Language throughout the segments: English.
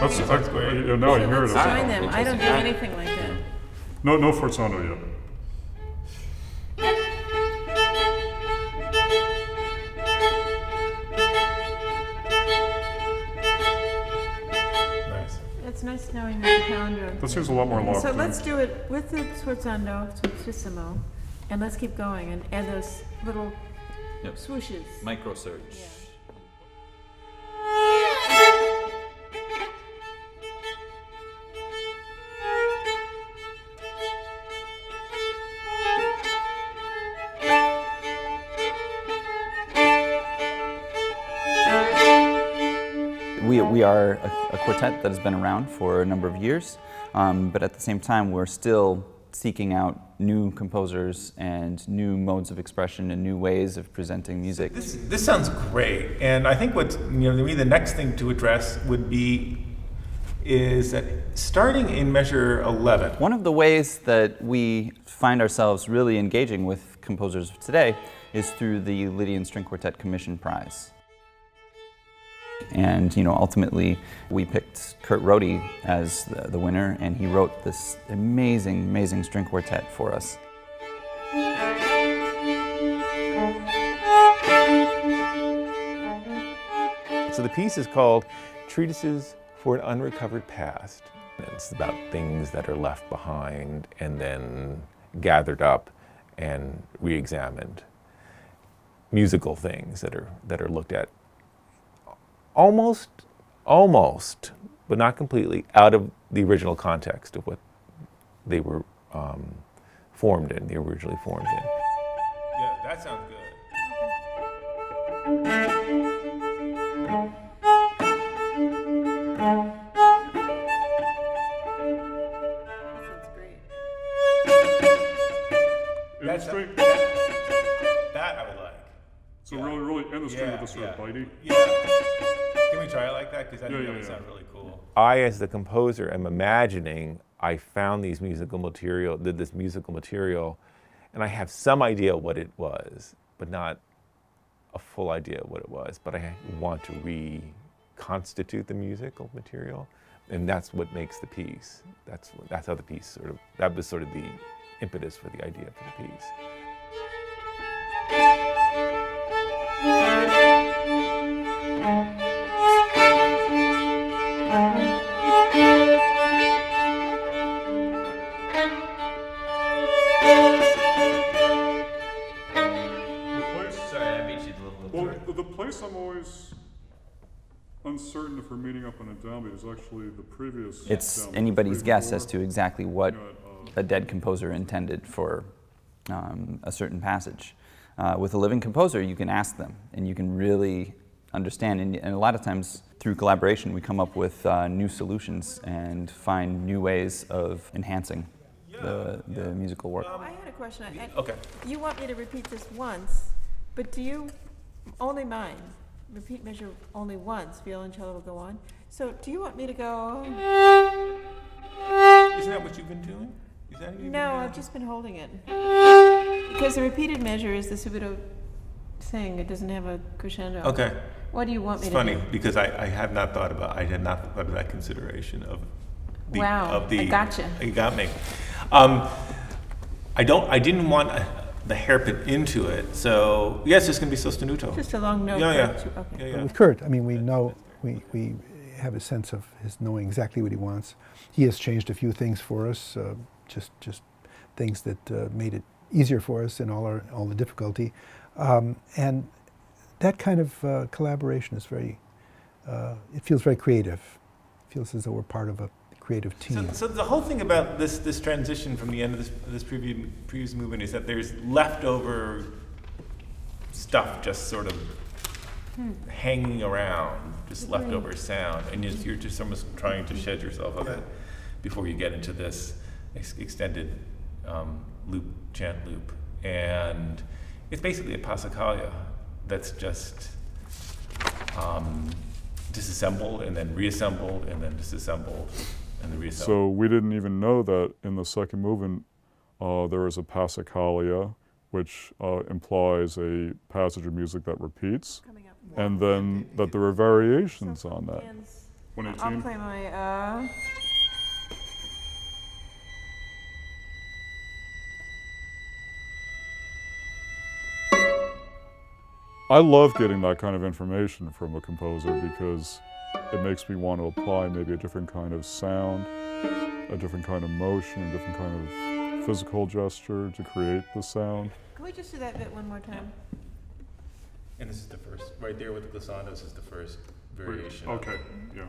That's great. Now I hear it. Let's join them. I don't do anything like that. No forzando yet. Nice. It's nice knowing that the calendar. That seems a lot more locked So in. let's do it with the sforzando, solfissimo, and let's keep going and add those little swooshes. Micro surge. Yeah. We are a quartet that has been around for a number of years, but at the same time we're still seeking out new composers and new modes of expression and new ways of presenting music. This sounds great, and I think what's, to me the next thing to address is that starting in measure 11. One of the ways that we find ourselves really engaging with composers of today is through the Lydian String Quartet Commission Prize. And ultimately we picked Kurt Rohde as the winner, and he wrote this amazing string quartet for us. So the piece is called Treatises for an Unrecovered Past. It's about things that are left behind and then gathered up and re-examined. Musical things that are looked at almost, but not completely, out of the original context of what they were they originally formed in. Yeah, that sounds good. That sounds great. That I would like. So really end the string with this sort of bitey. Yeah. Can we try it like that? Because that really sounds really cool. I, as the composer, am imagining I found did this musical material, and I have some idea what it was, but not a full idea of what it was. But I want to reconstitute the musical material, and that's what makes the piece. That's how the piece that was sort of the impetus for the idea for the piece. The place I'm always uncertain if we're meeting up on a downbeat is actually the previous. It's anybody's guess as to exactly what a dead composer intended for a certain passage. With a living composer, you can ask them, and you can really understand. And a lot of times, through collaboration, we come up with new solutions and find new ways of enhancing the musical work. I had a question. Okay. You want me to repeat this once, but do you only mind? Repeat measure only once, violoncello will go on. So do you want me to go? Isn't that what you've been doing? No, I've just been holding it. Because the repeated measure is the subito thing. It doesn't have a crescendo. Okay. What do you want me It's to funny do? because I had not thought of that consideration of the I gotcha. You got me. I didn't want the hairpin into it, so yes, it's going to be sostenuto. Just a long note. Okay. But with Kurt, I mean, we know we have a sense of his knowing exactly what he wants. He has changed a few things for us, just things that made it easier for us in all the difficulty, and that kind of collaboration is very. It feels very creative. It feels as though we're part of a creative team. So the whole thing about this transition from the end of this previous movement is that there's leftover stuff just sort of hanging around, just leftover sound, and you're just almost trying to shed yourself of it before you get into this extended chant loop, and it's basically a passacaglia that's just disassembled and then reassembled and then disassembled and then reassembled. So we didn't even know that in the second movement there is a passacaglia, which implies a passage of music that repeats, and then that there are variations on that. 118? I'll play my, I love getting that kind of information from a composer because it makes me want to apply maybe a different kind of sound, a different kind of motion, a different kind of physical gesture to create the sound. can we just do that bit one more time? And this is the first, right there with the glissandos is the first variation. of it. Okay, yeah.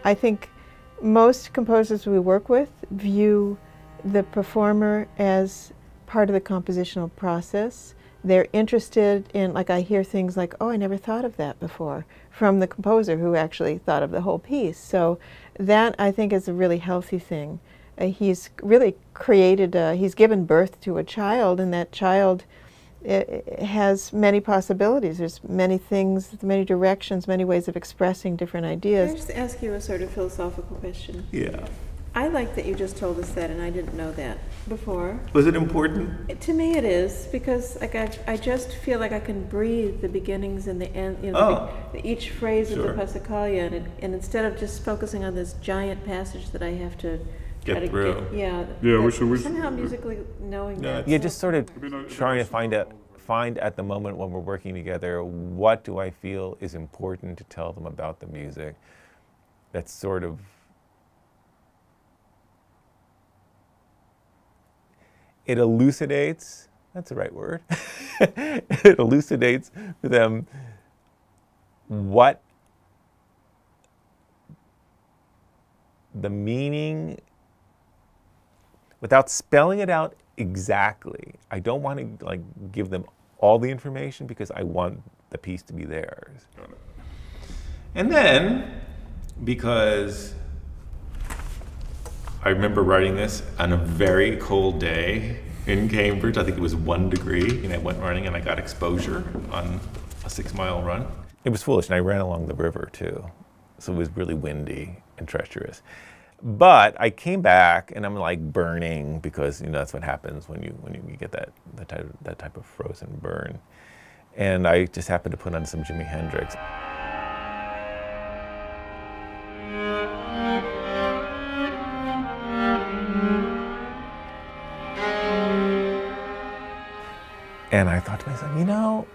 I think most composers we work with view the performer as part of the compositional process. They're interested in, like I hear things like, oh, I never thought of that before, from the composer who actually thought of the whole piece. So that, I think, is a really healthy thing. He's really created, he's given birth to a child, and that child has many possibilities. There's many things, many directions, many ways of expressing different ideas. Can I just ask you a sort of philosophical question? Yeah. I like that you just told us that, and I didn't know that before. Was it important? To me it is, because like I just feel like I can breathe the beginnings and the end, you know, each phrase of the Passacaglia, and instead of just focusing on this giant passage that I have to try to through. Yeah, we should somehow musically knowing that. Yeah, so- just sort of trying to find at the moment when we're working together, what do I feel is important to tell them about the music? That's sort of, it elucidates, that's the right word, it elucidates for them what the meaning, without spelling it out exactly. I don't want to like give them all the information because I want the piece to be theirs. And then, because I remember writing this on a very cold day in Cambridge, I think it was 1 degree, and I went running and I got exposure on a 6-mile run. It was foolish, and I ran along the river too, so it was really windy and treacherous. But I came back and I'm like burning, because you know that's what happens when you get that type of frozen burn. And I just happened to put on some Jimi Hendrix. And I thought to myself, you know,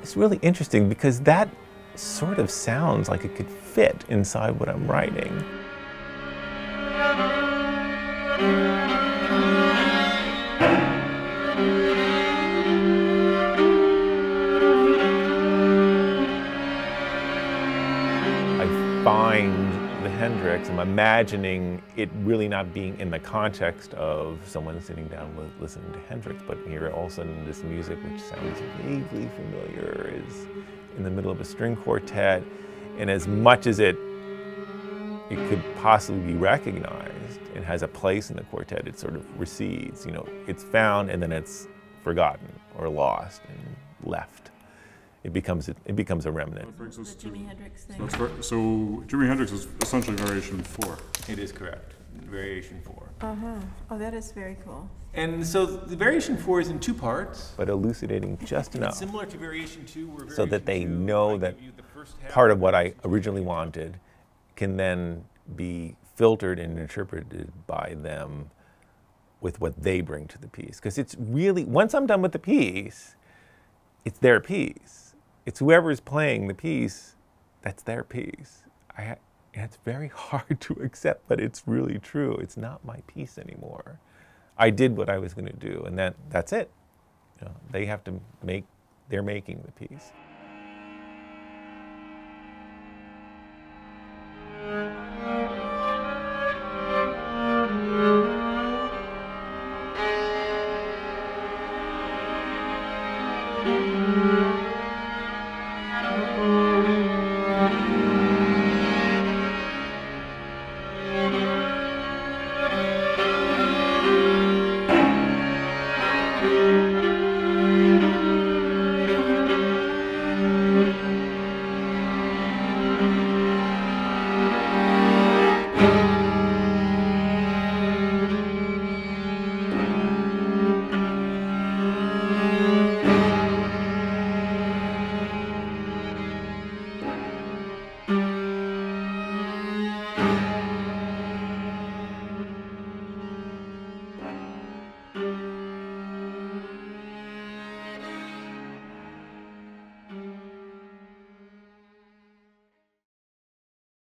it's really interesting because that sort of sounds like it could fit inside what I'm writing. I find the Hendrix, I'm imagining it really not being in the context of someone sitting down listening to Hendrix, but here all of a sudden this music, which sounds vaguely familiar, is in the middle of a string quartet, and as much as it could possibly be recognized and has a place in the quartet, it sort of recedes. You know, it's found and then it's forgotten or lost and left. It becomes a remnant. That brings us The to, Jimi Hendrix thing. that's right. So Jimi Hendrix is essentially variation 4. It is correct. Variation 4. Uh-huh. Oh, that is very cool. And so the variation 4 is in 2 parts, but elucidating just enough Similar to variation 2, where so that they variation 2, know I that give you the first half part of what I originally wanted can then be filtered and interpreted by them with what they bring to the piece. Because it's really, once I'm done with the piece, it's their piece. It's whoever's playing the piece, that's their piece. And it's very hard to accept, but it's really true. It's not my piece anymore. I did what I was going to do, and that's it. You know, they have to they're making the piece.